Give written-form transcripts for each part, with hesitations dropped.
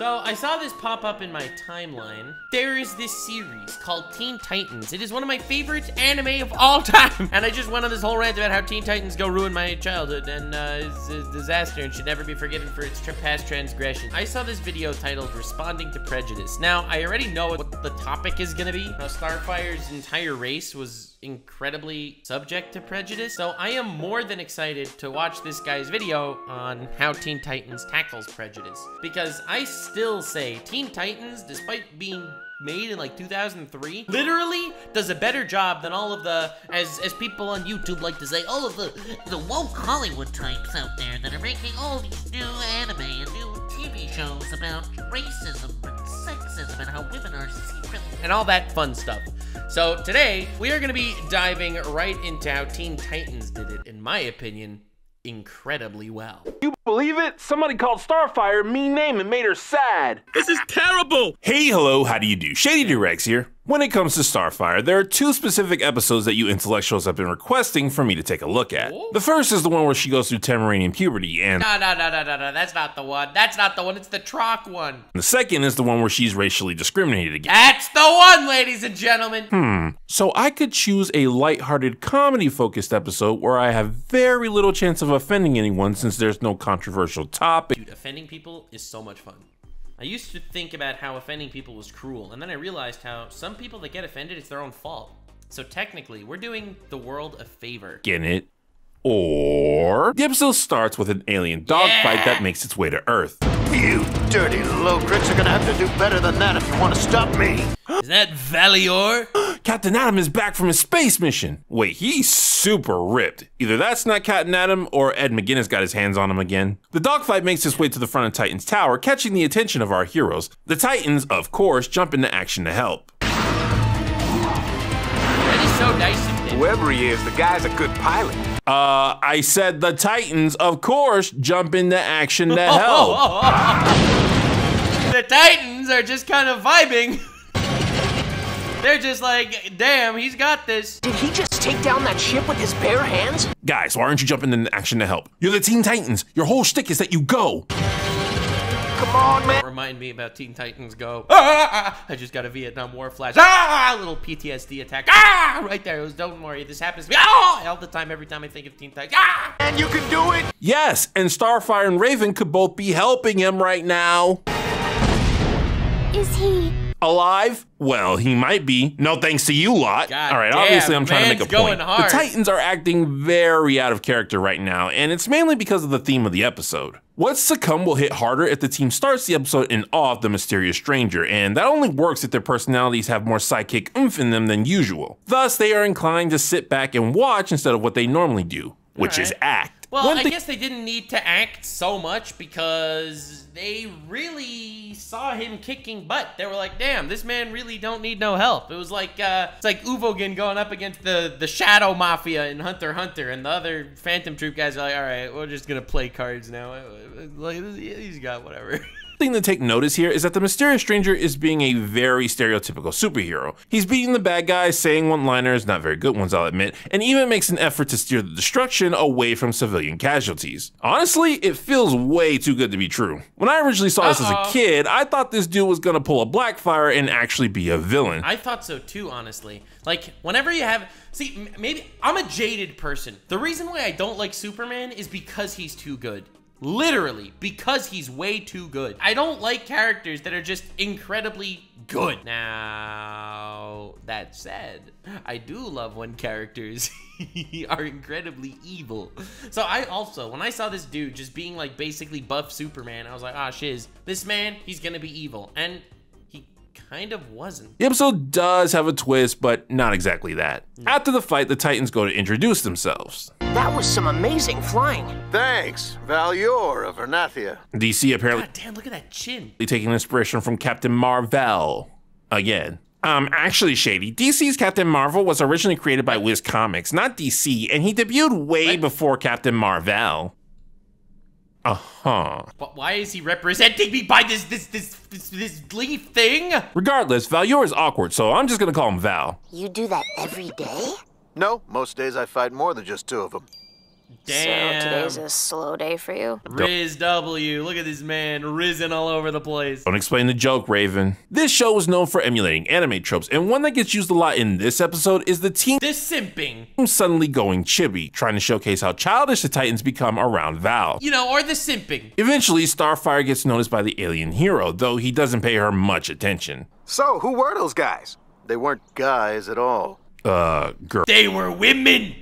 So I saw this pop up in my timeline. There is this series called Teen Titans. It is one of my favorite anime of all time. And I just went on this whole rant about how Teen Titans go ruin my childhood and it's a disaster and should never be forgiven for its past transgressions. I saw this video titled Responding to Prejudice. Now, I already know what the topic is gonna be. Now, Starfire's entire race was incredibly subject to prejudice. So I am more than excited to watch this guy's video on how Teen Titans tackles prejudice. Because I still say Teen Titans, despite being made in like 2003, literally does a better job than all of the, as people on YouTube like to say, all of the woke Hollywood types out there that are making all these new anime and new TV shows about racism and sexism and how women are secretly and all that fun stuff. So today, we are gonna be diving right into how Teen Titans did it, in my opinion, incredibly well. You believe it? Somebody called Starfire a mean name and made her sad. This is terrible! Hey, hello, how do you do? Shady Durex here. When it comes to Starfire, there are two specific episodes that you intellectuals have been requesting for me to take a look at. Ooh. The first is the one where she goes through Tamaranian puberty, and No, that's not the one. That's not the one, it's the Troc one. the second is the one where she's racially discriminated against. That's the one, ladies and gentlemen. So I could choose a lighthearted, comedy-focused episode where I have very little chance of offending anyone since there's no controversial topic. Dude, offending people is so much fun. I used to think about how offending people was cruel, and then I realized how some people that get offended, it's their own fault. So technically, we're doing the world a favor. Get it? Or the episode starts with an alien dogfight that makes its way to Earth. You dirty low-grits are gonna have to do better than that if you want to stop me. Is that Valior? Captain Atom is back from his space mission. Wait, he's super ripped. Either that's not Captain Atom or Ed McGuinness got his hands on him again. The dogfight makes its way to the front of Titan's tower, catching the attention of our heroes. The Titans, of course, jump into action to help. That is so nice of him. Whoever he is, the guy's a good pilot. I said the Titans, of course, jump into action to help. The Titans are just kind of vibing. They're just like, damn, he's got this. Did he just take down that ship with his bare hands? Guys, why aren't you jumping into action to help? You're the Teen Titans. Your whole shtick is that you go. Come on, man. Remind me about Teen Titans Go. I just got a Vietnam War flash. A little PTSD attack. Right there. It was, don't worry, this happens to me all the time, every time I think of Teen Titans. And you can do it. Yes, and Starfire and Raven could both be helping him right now. Is he alive? Well, he might be. No thanks to you lot. God all right, damn, obviously I'm trying to make a going point. hard. The Titans are acting very out of character right now, and it's mainly because of the theme of the episode. What's to come will hit harder if the team starts the episode in awe of the mysterious stranger, and that only works if their personalities have more sidekick oomph in them than usual. Thus, they are inclined to sit back and watch instead of what they normally do, which is act. Well, I guess they didn't need to act so much because they really saw him kicking butt. They were like, damn, this man really don't need no help. It was like, it's like Uvogin going up against the Shadow Mafia in Hunter x Hunter, and the other Phantom Troop guys are like, all right, we're just gonna play cards now. Like, he's got whatever. Thing to take notice here is that the mysterious stranger is being a very stereotypical superhero. He's beating the bad guys, saying one-liners, not very good ones I'll admit, and even makes an effort to steer the destruction away from civilian casualties. Honestly, it feels way too good to be true. When I originally saw this as a kid, I thought this dude was gonna pull a Blackfire and actually be a villain. I thought so too, honestly. Like, whenever you have, see, maybe I'm a jaded person. The reason why I don't like Superman is because he's too good. Literally, because he's way too good. I don't like characters that are just incredibly good. Now, that said, I do love when characters are incredibly evil. So I also, when I saw this dude just being like basically buff Superman, I was like, ah, shiz, this man, he's gonna be evil. And he kind of wasn't. The episode does have a twist, but not exactly that. After the fight, the Titans go to introduce themselves. That was some amazing flying. Thanks, Valior of Vernathia. DC apparently God damn, look at that chin. taking inspiration from Captain Marvel again. Actually, Shady, DC's Captain Marvel was originally created by Wiz Comics, not DC, and he debuted way before Captain Marvel. But why is he representing me by this leaf thing? Regardless, Valior is awkward, so I'm just gonna call him Val. You do that every day? No, most days I fight more than just two of them. Damn. So today's a slow day for you? Riz W. Look at this man risen all over the place. Don't explain the joke, Raven. This show is known for emulating anime tropes, and one that gets used a lot in this episode is the team This simping. suddenly going chibi, trying to showcase how childish the Titans become around Val. You know, or the simping. Eventually, Starfire gets noticed by the alien hero, though he doesn't pay her much attention. So, who were those guys? They weren't guys at all. Girl. They were women.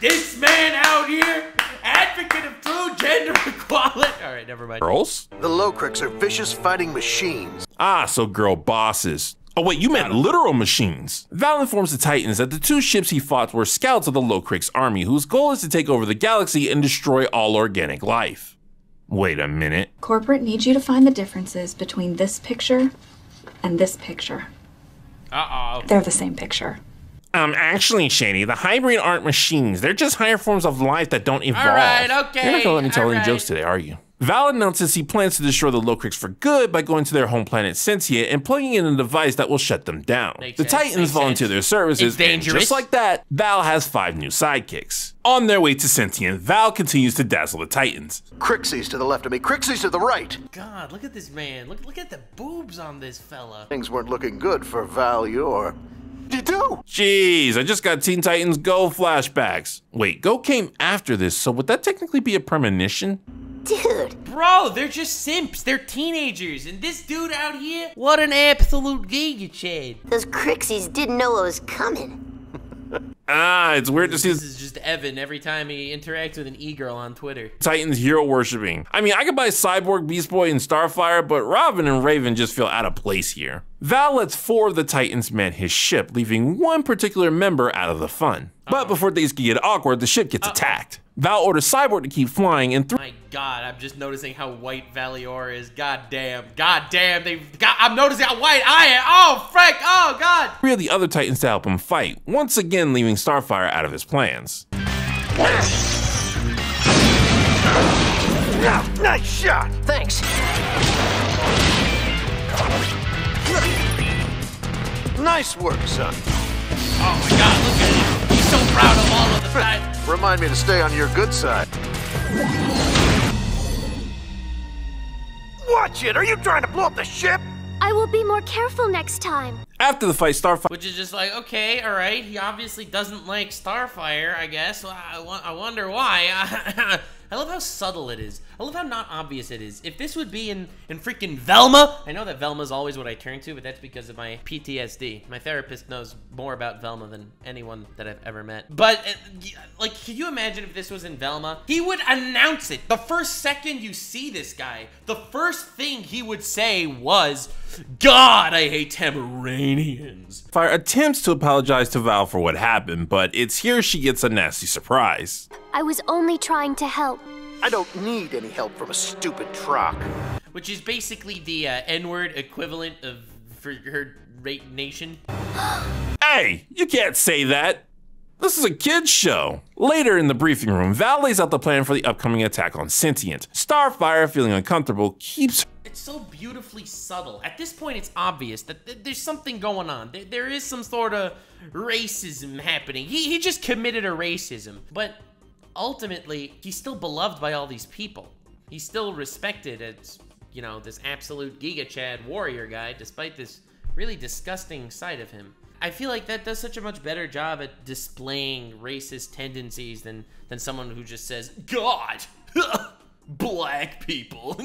This man out here, advocate of true gender equality. All right, never mind. Girls? The Locrics are vicious fighting machines. Ah, so girl bosses. Oh wait, you meant literal machines. Val informs the Titans that the two ships he fought were scouts of the Locrics army, whose goal is to take over the galaxy and destroy all organic life. Wait a minute. Corporate needs you to find the differences between this picture and this picture. Uh-oh. They're the same picture. Actually, Shady, the hybrid aren't machines. They're just higher forms of life that don't evolve. All right, okay. You're not gonna let me tell all any right. jokes today, are you? Val announces he plans to destroy the Locrics for good by going to their home planet Sentient and plugging in a device that will shut them down. Makes The sense, Titans makes volunteer sense. their services, It's dangerous. and just like that, Val has 5 new sidekicks. On their way to Sentient, Val continues to dazzle the Titans. Crixie's to the left of me, Crixie's to the right. God, look at this man. Look at the boobs on this fella. Things weren't looking good for Val Yor. You do? Jeez, I just got Teen Titans Go flashbacks. Wait, Go came after this, so would that technically be a premonition? Dude, Bro, they're just simps. They're teenagers. And this dude out here, what an absolute giga chad. those Crixies didn't know what was coming. Ah, it's weird to see This is just Evan every time he interacts with an e-girl on Twitter. Titans hero worshipping. I mean, I could buy Cyborg, Beast Boy, and Starfire, but Robin and Raven just feel out of place here. Val lets 4 of the Titans man his ship, leaving one particular member out of the fun. But before things can get awkward, the ship gets attacked. Val orders Cyborg to keep flying, and My God, I'm just noticing how white Valior is. God damn, I'm noticing how white I am. Oh, frick, oh, God. 3 of the other Titans to help him fight, once again leaving Starfire out of his plans. Nice shot. Thanks. Nice work, son. Oh my God, look at him. He's so proud of all of the time. Remind me to stay on your good side. Watch it! Are you trying to blow up the ship? I will be more careful next time. After the fight, Starfire Which is just like, okay, all right. He obviously doesn't like Starfire, I guess. Well, I wonder why. I love how subtle it is. I love how not obvious it is. If this would be in freaking Velma, I know that Velma's always what I turn to, but that's because of my PTSD. My therapist knows more about Velma than anyone that I've ever met. But, like, can you imagine if this was in Velma? He would announce it. The first second you see this guy, the first thing he would say was, God, I hate Tamaranians. attempts to apologize to Val for what happened, but it's here she gets a nasty surprise. I was only trying to help. I don't need any help from a stupid troc. Which is basically the N-word equivalent of for her rate nation. Hey, you can't say that. This is a kid's show. Later in the briefing room, Val lays out the plan for the upcoming attack on Sentient. Starfire, feeling uncomfortable, keeps It's so beautifully subtle. At this point, it's obvious that there's something going on. There is some sort of racism happening. He just committed a racism. But ultimately, he's still beloved by all these people. He's still respected as, you know, this absolute Giga Chad warrior guy, despite this really disgusting side of him. I feel like that does such a much better job at displaying racist tendencies than someone who just says, God, black people.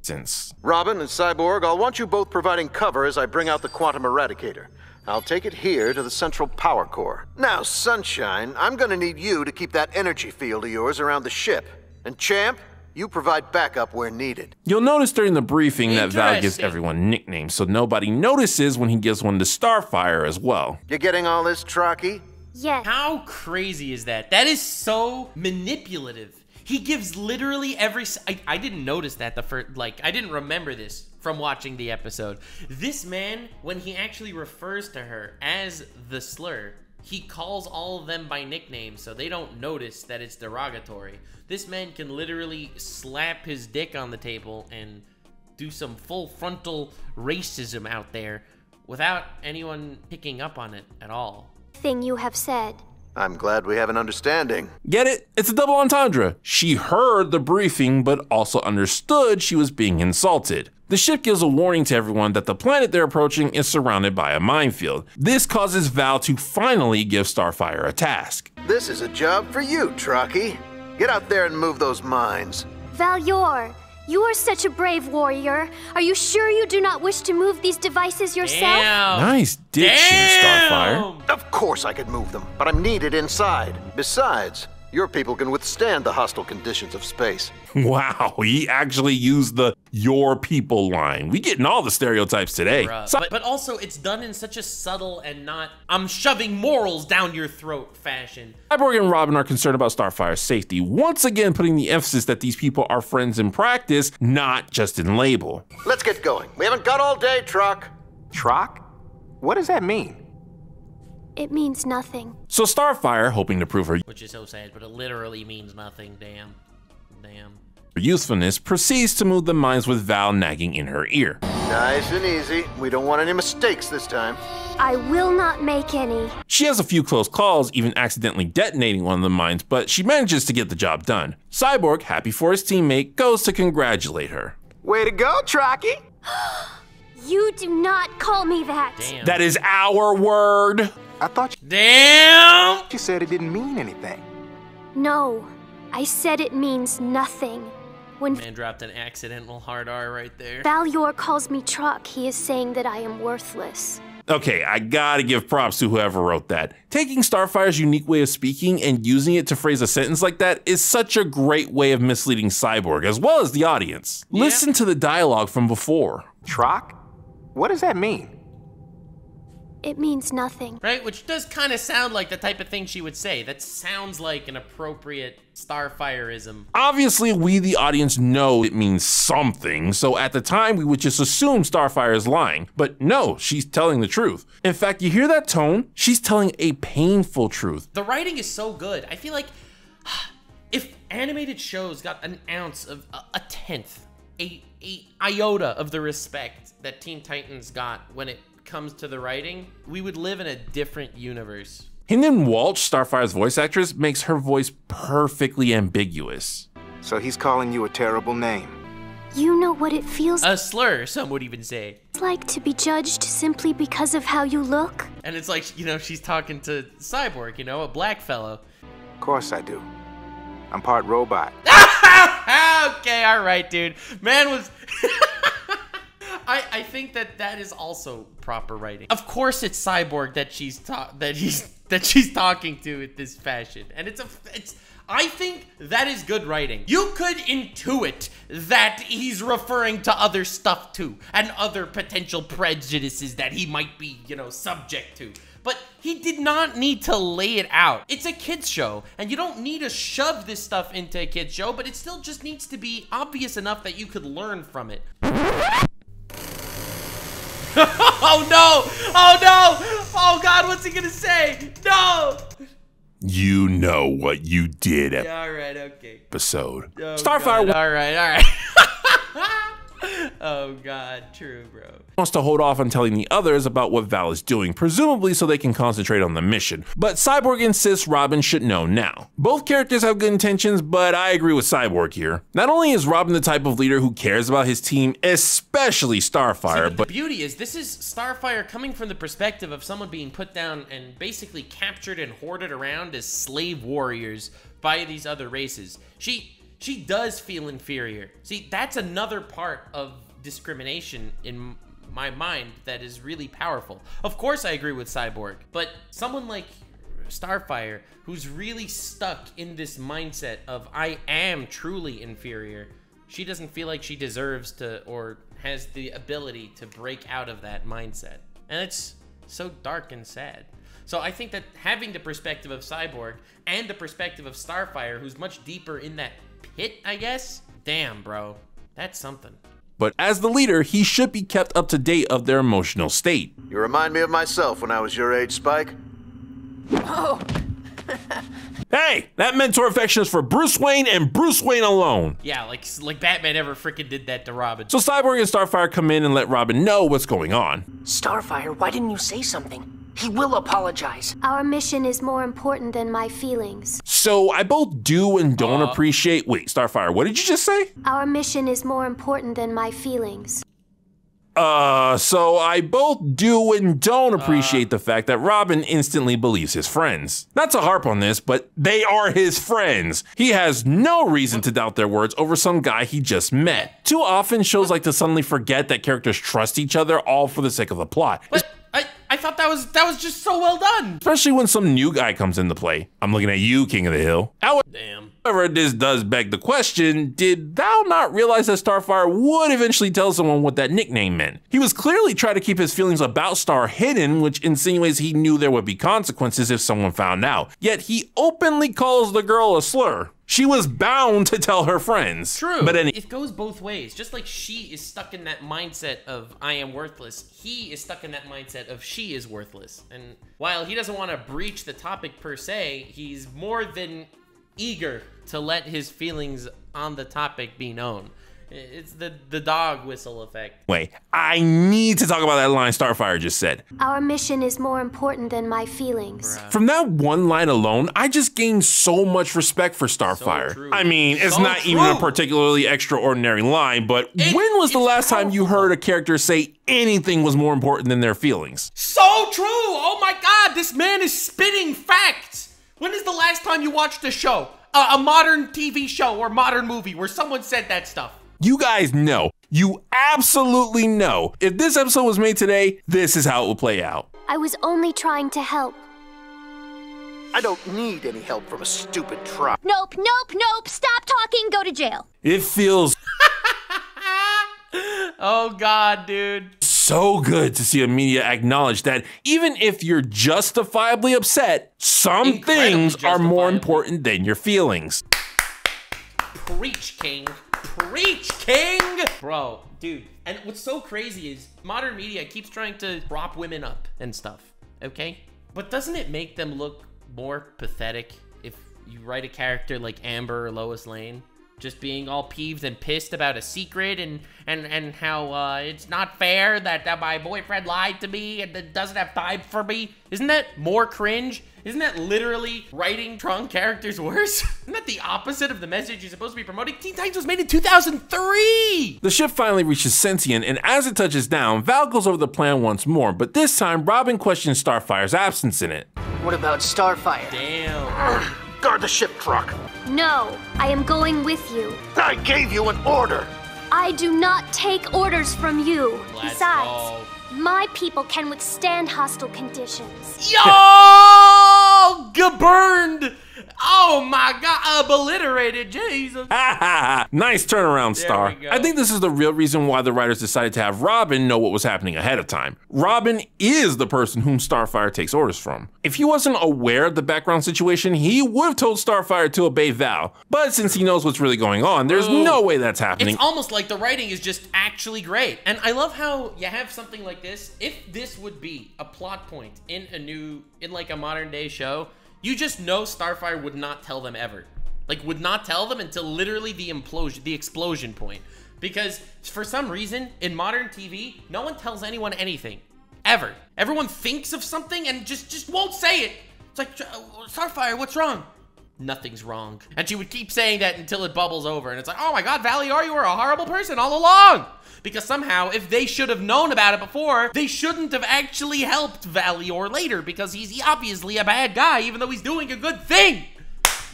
since. Robin and Cyborg, I'll want you both providing cover as I bring out the Quantum Eradicator. I'll take it here to the central power core. Now, Sunshine, I'm gonna need you to keep that energy field of yours around the ship. And Champ, you provide backup where needed. You'll notice during the briefing that Val gives Interesting. everyone nicknames, so nobody notices when he gives one to Starfire as well. You getting all this, Trocky? Yes. How crazy is that? That is so manipulative. He gives literally every... I didn't notice that the first... Like, I didn't remember this from watching the episode. This man, when he actually refers to her as the slur, he calls all of them by nickname so they don't notice that it's derogatory. This man can literally slap his dick on the table and do some full frontal racism out there without anyone picking up on it at all. Thing you have said. I'm glad we have an understanding. Get it? It's a double entendre. She heard the briefing, but also understood she was being insulted. The ship gives a warning to everyone that the planet they're approaching is surrounded by a minefield. This causes Val to finally give Starfire a task. This is a job for you, Trucky. Get out there and move those mines. Valyor, you are such a brave warrior. Are you sure you do not wish to move these devices yourself? Damn. Nice diction, Starfire. Of course I could move them, but I'm needed inside. Besides, your people can withstand the hostile conditions of space. Wow, he actually used the "your people" line. We getting all the stereotypes today. But also, it's done in such a subtle and not "I'm shoving morals down your throat" fashion. Cyborg and Robin are concerned about Starfire's safety, once again putting the emphasis that these people are friends in practice, not just in label. Let's get going. We haven't got all day, Truck. Truck? What does that mean? It means nothing. So Starfire, hoping to prove her Which is so sad, but it literally means nothing. Damn. usefulness, proceeds to move the mines with Val nagging in her ear. Nice and easy. We don't want any mistakes this time. I will not make any. She has a few close calls, even accidentally detonating one of the mines, but she manages to get the job done. Cyborg, happy for his teammate, goes to congratulate her. Way to go, Trucky! You do not call me that. Damn. That is our word. I thought Damn! you said it didn't mean anything. No, I said it means nothing. When Man dropped an accidental hard R right there. Valyor calls me Truck, he is saying that I am worthless. Okay, I gotta give props to whoever wrote that. Taking Starfire's unique way of speaking and using it to phrase a sentence like that is such a great way of misleading Cyborg, as well as the audience. Yeah. Listen to the dialogue from before. Truck? What does that mean? It means nothing. Right? Which does kind of sound like the type of thing she would say. That sounds like an appropriate Starfireism. Obviously, we the audience know it means something, so at the time we would just assume Starfire is lying. But no, she's telling the truth. In fact, you hear that tone? She's telling a painful truth. The writing is so good. I feel like if animated shows got an ounce of a tenth, a iota of the respect that Teen Titans got when it comes to the writing, we would live in a different universe. Hynden Walsh, Starfire's voice actress, makes her voice perfectly ambiguous. So he's calling you a terrible name. You know what it feels A slur, some would even say. like to be judged simply because of how you look? And it's like, you know, she's talking to Cyborg, you know, a black fellow. Of course I do. I'm part robot. Okay, all right, dude. Man was... I think that is also proper writing. Of course, it's Cyborg that she's talking to in this fashion, and I think that is good writing. You could intuit that he's referring to other stuff too, and other potential prejudices that he might be, you know, subject to. But he did not need to lay it out. It's a kid's show, and you don't need to shove this stuff into a kid's show, but it still just needs to be obvious enough that you could learn from it. Oh no! Oh no! Oh God, what's he gonna say? No! You know what you did Yeah, alright, okay. episode. Oh, Starfire Alright. Oh God, true, bro. wants to hold off on telling the others about what Val is doing, presumably so they can concentrate on the mission. But Cyborg insists Robin should know now. Both characters have good intentions, but I agree with Cyborg here. Not only is Robin the type of leader who cares about his team, especially Starfire, but the beauty is this is Starfire coming from the perspective of someone being put down and basically captured and hoarded around as slave warriors by these other races. She does feel inferior. See, that's another part of discrimination in my mind that is really powerful. Of course I agree with Cyborg, but someone like Starfire, who's really stuck in this mindset of I am truly inferior, she doesn't feel like she deserves to or has the ability to break out of that mindset. And it's so dark and sad. So I think that having the perspective of Cyborg and the perspective of Starfire, who's much deeper in that pit, I guess, damn, bro, that's something. But as the leader, he should be kept up to date of their emotional state. You remind me of myself when I was your age, Spike. Oh. Hey, that mentor affection is for Bruce Wayne and Bruce Wayne alone. Yeah, like Batman ever freaking did that to Robin. So Cyborg and Starfire come in and let Robin know what's going on. Starfire, why didn't you say something? He will apologize. Our mission is more important than my feelings. So I both do and don't appreciate. Wait, Starfire, what did you just say? Our mission is more important than my feelings. So I both do and don't appreciate the fact that Robin instantly believes his friends. Not to harp on this, but they are his friends. He has no reason to doubt their words over some guy he just met. Too often, shows like to suddenly forget that characters trust each other all for the sake of the plot. But I thought that was just so well done. Especially when some new guy comes into play. I'm looking at you, King of the Hill. Damn. However, this does beg the question, did thou not realize that Starfire would eventually tell someone what that nickname meant? He was clearly trying to keep his feelings about Star hidden, which insinuates he knew there would be consequences if someone found out. Yet he openly calls the girl a slur. She was bound to tell her friends. True, but it goes both ways. Just like she is stuck in that mindset of I am worthless, he is stuck in that mindset of she is worthless. And while he doesn't want to breach the topic per se, he's more than eager to let his feelings on the topic be known. It's the dog whistle effect. Wait, I need to talk about that line Starfire just said. Our mission is more important than my feelings. From that one line alone, I just gained so much respect for Starfire. So I mean, it's not even a particularly extraordinary line, but when was the last time you heard a character say anything was more important than their feelings? So true! Oh my god, this man is spitting facts! When is the last time you watched a show? A modern TV show or modern movie where someone said that stuff? You guys know. You absolutely know. If this episode was made today, this is how it would play out. I was only trying to help. I don't need any help from a stupid tribe. Nope, nope, nope. Stop talking, go to jail. It feels Oh god, dude. so good to see a media acknowledge that even if you're justifiably upset, some things are more important than your feelings. Preach, King. Preach, King! Bro, dude. And what's so crazy is modern media keeps trying to prop women up and stuff, okay? But doesn't it make them look more pathetic if you write a character like Amber or Lois Lane just being all peeved and pissed about a secret and how it's not fair that my boyfriend lied to me and doesn't have time for me? Isn't that more cringe? Isn't that literally writing strong characters worse? Isn't that the opposite of the message you're supposed to be promoting? Teen Titans was made in 2003! The ship finally reaches Sentient, and as it touches down, Val goes over the plan once more, but this time Robin questions Starfire's absence in it. What about Starfire? Damn. Guard the ship truck. No, I am going with you. I gave you an order. I do not take orders from you. Let's Besides, go. my people can withstand hostile conditions. Yo! Burned! Oh my god, obliterated, Jesus. Nice turnaround, Star. we go. I think this is the real reason why the writers decided to have Robin know what was happening ahead of time. Robin is the person whom Starfire takes orders from. If he wasn't aware of the background situation, he would have told Starfire to obey Val. But since he knows what's really going on, there's no way that's happening. It's almost like the writing is just actually great. And I love how you have something like this. If this would be a plot point in like a modern day show, you just know Starfire would not tell them ever. Like, would not tell them until literally the explosion point. Because for some reason, in modern TV, no one tells anyone anything. Ever. Everyone thinks of something and just won't say it. It's like, Starfire, what's wrong? Nothing's wrong. And she would keep saying that until it bubbles over. And it's like, oh my god, Valior, you were a horrible person all along. Because somehow, if they should have known about it before, they shouldn't have actually helped Valior later, because he's obviously a bad guy, even though he's doing a good thing.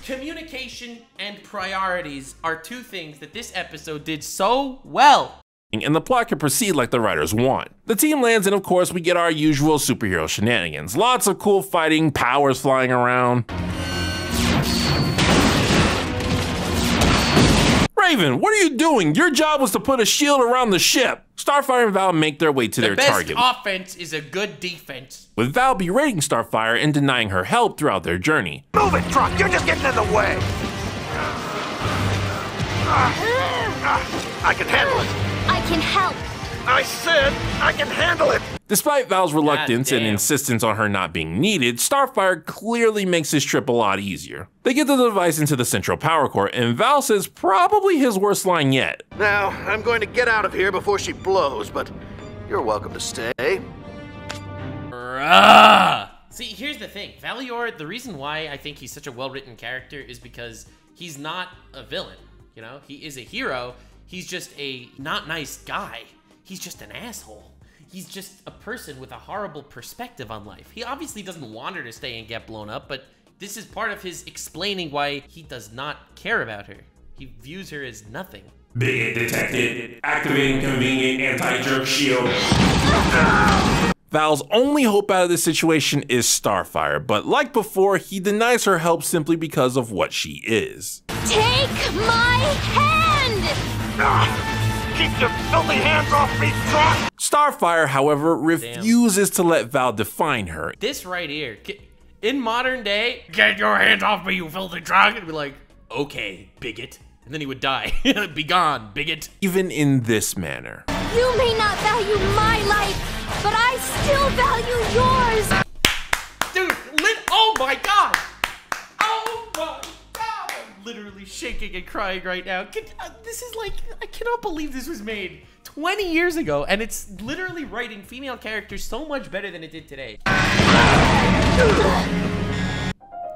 Communication and priorities are two things that this episode did so well. And the plot can proceed like the writers want. The team lands, and of course, we get our usual superhero shenanigans. Lots of cool fighting, powers flying around. Raven, what are you doing? Your job was to put a shield around the ship. Starfire and Val make their way to their target. The best offense is a good defense. With Val berating Starfire and denying her help throughout their journey. Move it, truck. You're just getting in the way. I can handle it. I can help. I said I can handle it. Despite Val's reluctance and damn. insistence on her not being needed, Starfire clearly makes his trip a lot easier. They get the device into the central power core, and Val says probably his worst line yet. Now, I'm going to get out of here before she blows, but you're welcome to stay. Bruh. See, here's the thing. Valior, the reason why I think he's such a well-written character is because he's not a villain, you know? He is a hero. He's just a not nice guy. He's just an asshole. He's just a person with a horrible perspective on life. He obviously doesn't want her to stay and get blown up, but this is part of his explaining why he does not care about her. He views her as nothing. Bigot detected. Activating convenient anti-jerk shield. Val's only hope out of this situation is Starfire, but like before, he denies her help simply because of what she is. Take my hand! Keep your filthy hands off me, truck! Starfire, however, refuses to let Val define her. This right here, in modern day, get your hands off me, you filthy drug, and be like, okay, bigot. And then he would die. Be gone, bigot. Even in this manner. You may not value my life, but I still value yours! Dude, oh my god! Oh my god! I'm literally shaking and crying right now. This is like, I cannot believe this was made 20 years ago, and it's literally writing female characters so much better than it did today.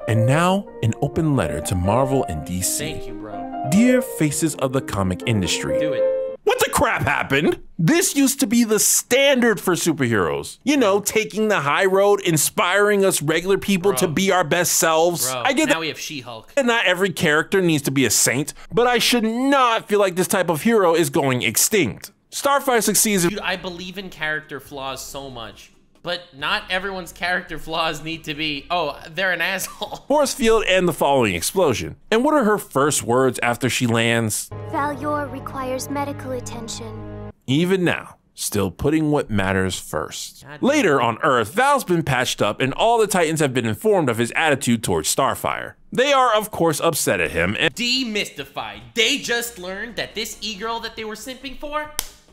And now, an open letter to Marvel and DC. Thank you, bro. Dear faces of the comic industry. Do it. What the crap happened? This used to be the standard for superheroes. You know, taking the high road, inspiring us regular people to be our best selves. Bro, I get now we have She-Hulk. that not every character needs to be a saint, but I should not feel like this type of hero is going extinct. Starfire succeeds. Dude, I believe in character flaws so much. But not everyone's character flaws need to be, oh, they're an asshole. Force field and the following explosion. And what are her first words after she lands? Valior requires medical attention. Even now, still putting what matters first. Later on Earth, Val's been patched up and all the Titans have been informed of his attitude towards Starfire. They are, of course, upset at him and demystified. They just learned that this e-girl that they were simping for,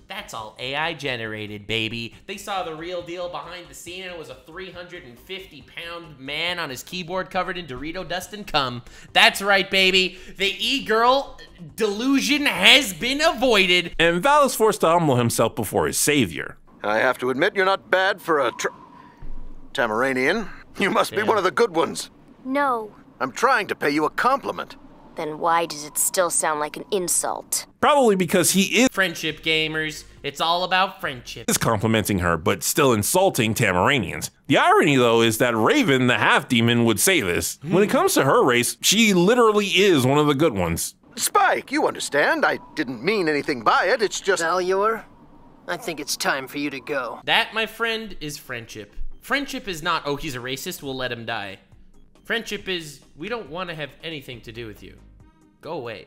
that's all AI generated, baby. They saw the real deal behind the scene, and it was a 350-pound man on his keyboard covered in Dorito dust and cum. That's right, baby. The e-girl delusion has been avoided. And Val is forced to humble himself before his savior. I have to admit, you're not bad for a Tamaranian. You must be one of the good ones. No. I'm trying to pay you a compliment. Then why does it still sound like an insult? Probably because he is friendship gamers. It's all about friendship. Complimenting her, but still insulting Tamaranians. The irony, though, is that Raven, the half-demon, would say this. When it comes to her race, she literally is one of the good ones. Spike, you understand. I didn't mean anything by it. It's just... Valior, I think it's time for you to go. That, my friend, is friendship. Friendship is not, oh, he's a racist, we'll let him die. Friendship is, we don't want to have anything to do with you. Go away.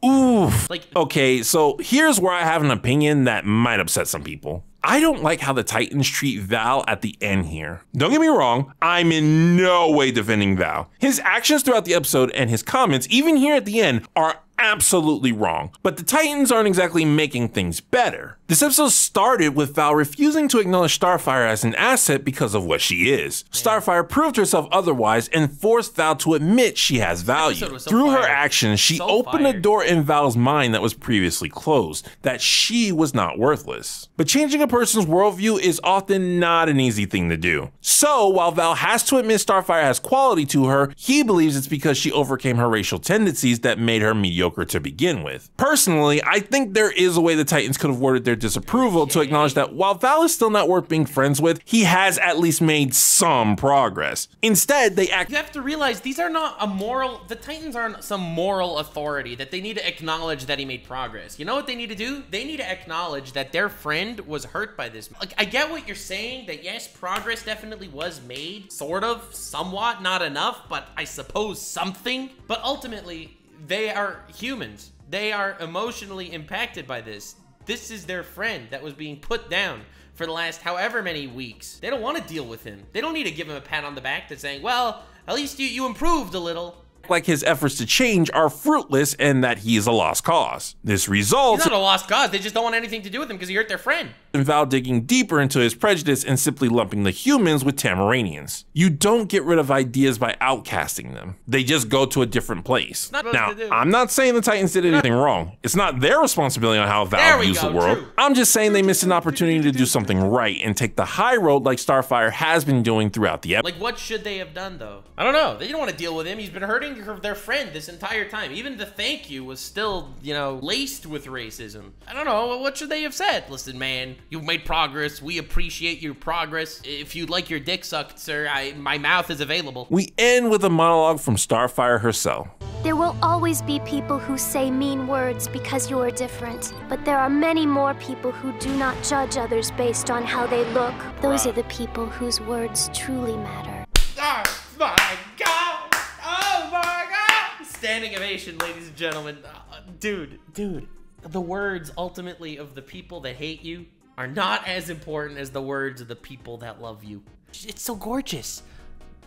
Oof. Okay, so here's where I have an opinion that might upset some people. I don't like how the Titans treat Val at the end here. Don't get me wrong, I'm in no way defending Val. His actions throughout the episode and his comments, even here at the end, are absolutely wrong. But the Titans aren't exactly making things better. This episode started with Val refusing to acknowledge Starfire as an asset because of what she is. Starfire proved herself otherwise and forced Val to admit she has value. Through her actions, she opened a door in Val's mind that was previously closed, that she was not worthless. But changing a person's worldview is often not an easy thing to do. So while Val has to admit Starfire has quality to her, he believes it's because she overcame her racial tendencies that made her mediocre to begin with. Personally, I think there is a way the Titans could have worded their disapproval to acknowledge that while Val is still not worth being friends with, he has at least made some progress. Instead, they act— You have to realize these are not a moral— the Titans aren't some moral authority that they need to acknowledge that he made progress. You know what they need to do? They need to acknowledge that their friend was hurt by this. Like, I get what you're saying, that yes, progress definitely was made, sort of, somewhat, not enough, but I suppose something. But ultimately, they are humans. They are emotionally impacted by this. This is their friend that was being put down for the last however many weeks. They don't want to deal with him. They don't need to give him a pat on the back that's saying, well, at least you improved a little. like his efforts to change are fruitless and that he is a lost cause. This results He's not a lost cause, they just don't want anything to do with him because he hurt their friend. In Val digging deeper into his prejudice and simply lumping the humans with Tamaranians. You don't get rid of ideas by outcasting them. They just go to a different place. Now, I'm not saying the Titans did anything wrong. It's not their responsibility on how Val views the world. True. I'm just saying they missed an opportunity to do something right and take the high road like Starfire has been doing throughout the episode. Like, what should they have done, though? I don't know. They didn't want to deal with him. He's been hurting their friend this entire time. Even the thank you was still, you know, laced with racism. I don't know. What should they have said? Listen, man, you've made progress. We appreciate your progress. If you'd like your dick sucked, sir, my mouth is available. We end with a monologue from Starfire herself. There will always be people who say mean words because you are different. But there are many more people who do not judge others based on how they look. Those are the people whose words truly matter. Oh my God! Oh my God! Standing ovation, ladies and gentlemen. Dude, the words ultimately of the people that hate you are not as important as the words of the people that love you. It's so gorgeous.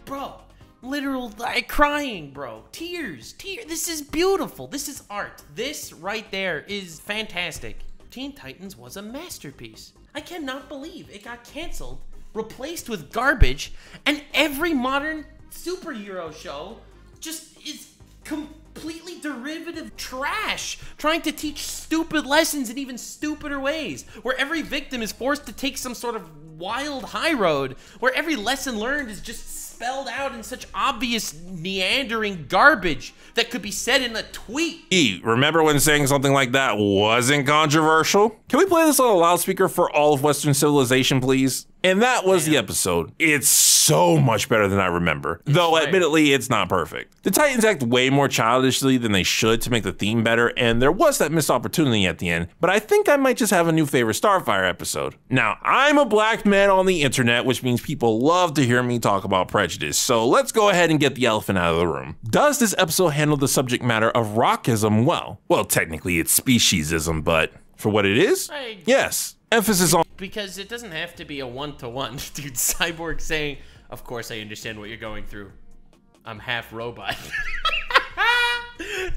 Bro. Literal crying, bro. Tears. This is beautiful. This is art. This right there is fantastic. Teen Titans was a masterpiece. I cannot believe it got canceled, replaced with garbage, and every modern superhero show just is completely derivative trash, trying to teach stupid lessons in even stupider ways, where every victim is forced to take some sort of wild high road, where every lesson learned is just spelled out in such obvious meandering garbage that could be said in a tweet. Remember when saying something like that wasn't controversial? Can we play this on a loudspeaker for all of Western civilization, please? And that was the episode. It's so much better than I remember, though admittedly it's not perfect. The Titans act way more childishly than they should to make the theme better, and there was that missed opportunity at the end, but I think I might just have a new favorite Starfire episode. Now, I'm a black man on the internet, which means people love to hear me talk about Prejudice, so let's go ahead and get the elephant out of the room. Does this episode handle the subject matter of rockism well? Well, technically it's speciesism, but for what it is, yes. Emphasis on because it doesn't have to be a one-to-one. Dude, Cyborg saying, of course I understand what you're going through. I'm half robot.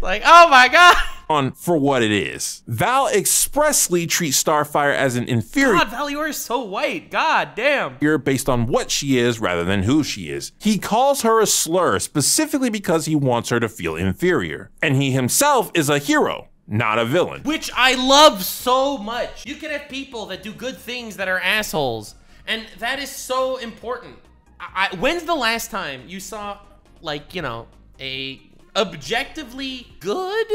Like, oh my God. On for what it is. Val expressly treats Starfire as an inferior. God, Val, you are so white. God damn. Based on what she is rather than who she is. He calls her a slur specifically because he wants her to feel inferior. And he himself is a hero, not a villain. Which I love so much. You can have people that do good things that are assholes. And that is so important. When's the last time you saw, like, you know, a objectively good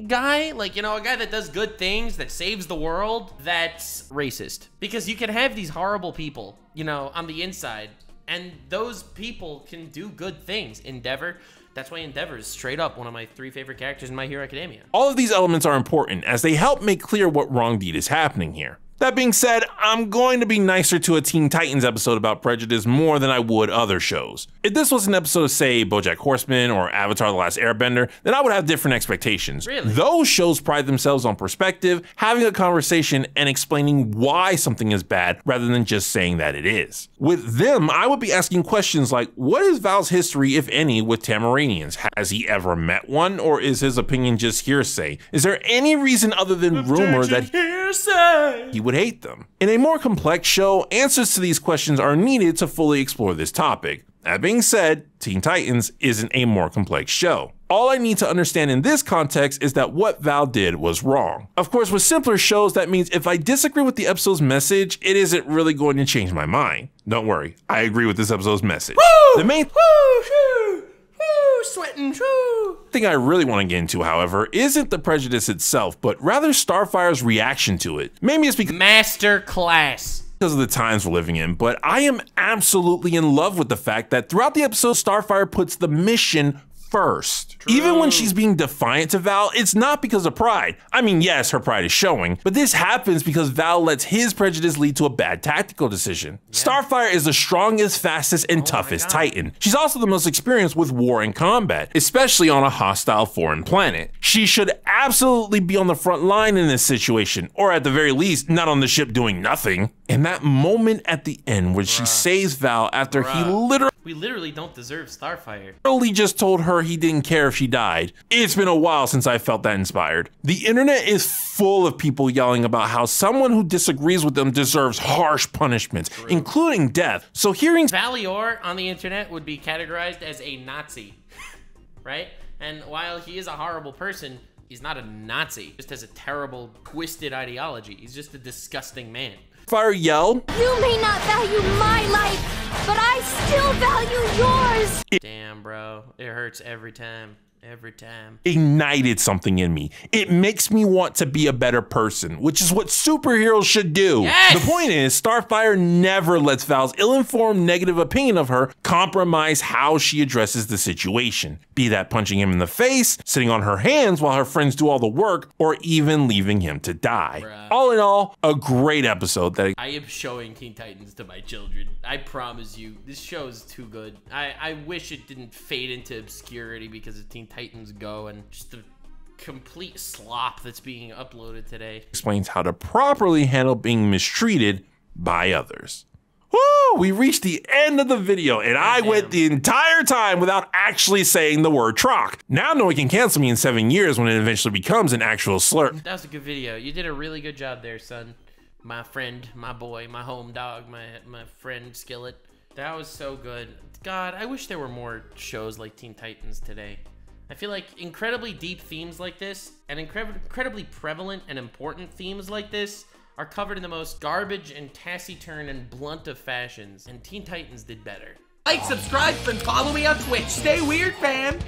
guy? Like, you know, a guy that does good things, that saves the world, that's racist. Because you can have these horrible people, you know, on the inside. And those people can do good things. Endeavor. That's why Endeavor is straight up one of my 3 favorite characters in My Hero Academia. All of these elements are important as they help make clear what wrong deed is happening here. That being said, I'm going to be nicer to a Teen Titans episode about Prejudice more than I would other shows. If this was an episode of, say, BoJack Horseman or Avatar: The Last Airbender, then I would have different expectations. Really? Those shows pride themselves on perspective, having a conversation, and explaining why something is bad rather than just saying that it is. With them, I would be asking questions like, what is Val's history, if any, with Tamaranians? Has he ever met one, or is his opinion just hearsay? Is there any reason other than rumor that he would hate them? In a more complex show, answers to these questions are needed to fully explore this topic. That being said, Teen Titans isn't a more complex show. All I need to understand in this context is that what Val did was wrong. Of course, with simpler shows, that means if I disagree with the episode's message, it isn't really going to change my mind. Don't worry, I agree with this episode's message. Woo! The main Sweating, woo! thing I really want to get into, however, isn't the Prejudice itself, but rather Starfire's reaction to it. Maybe it's because Master class. Because of the times we're living in, but I am absolutely in love with the fact that throughout the episode, Starfire puts the mission first. True. Even when she's being defiant to Val, it's not because of pride. I mean, yes, her pride is showing, but this happens because Val lets his prejudice lead to a bad tactical decision. Yeah. Starfire is the strongest, fastest, and toughest Titan. She's also the most experienced with war and combat, especially on a hostile foreign planet. She should absolutely be on the front line in this situation, or at the very least, not on the ship doing nothing. And that moment at the end when she saves Val after he literally We literally don't deserve Starfire. Literally just told her he didn't care if she died. It's been a while since I felt that inspired. The internet is full of people yelling about how someone who disagrees with them deserves harsh punishments, including death. So hearing Valior on the internet would be categorized as a Nazi, right? And while he is a horrible person, he's not a Nazi. He just has a terrible, twisted ideology. He's just a disgusting man. Fire yell, You may not value my life, but I still value yours! Damn, bro. It hurts every time. Every time. ignited something in me. It makes me want to be a better person, which is what superheroes should do. Yes! The point is, Starfire never lets Val's ill-informed negative opinion of her compromise how she addresses the situation. Be that punching him in the face, sitting on her hands while her friends do all the work, or even leaving him to die. Bruh. All in all, a great episode that I am showing Teen Titans to my children. I promise you, this show is too good. I wish it didn't fade into obscurity because of Teen Titans Go and just the complete slop that's being uploaded today. explains how to properly handle being mistreated by others. Woo! We reached the end of the video, and I went the entire time without actually saying the word troc. Now no one can cancel me in 7 years when it eventually becomes an actual slur. That was a good video. You did a really good job there, son. My friend, my boy, my home dog, my friend Skillet. That was so good. God, I wish there were more shows like Teen Titans today. I feel like incredibly deep themes like this and incredibly prevalent and important themes like this are covered in the most garbage and taciturn and blunt of fashions, and Teen Titans did better. Like, subscribe, and follow me on Twitch. Stay weird, fam.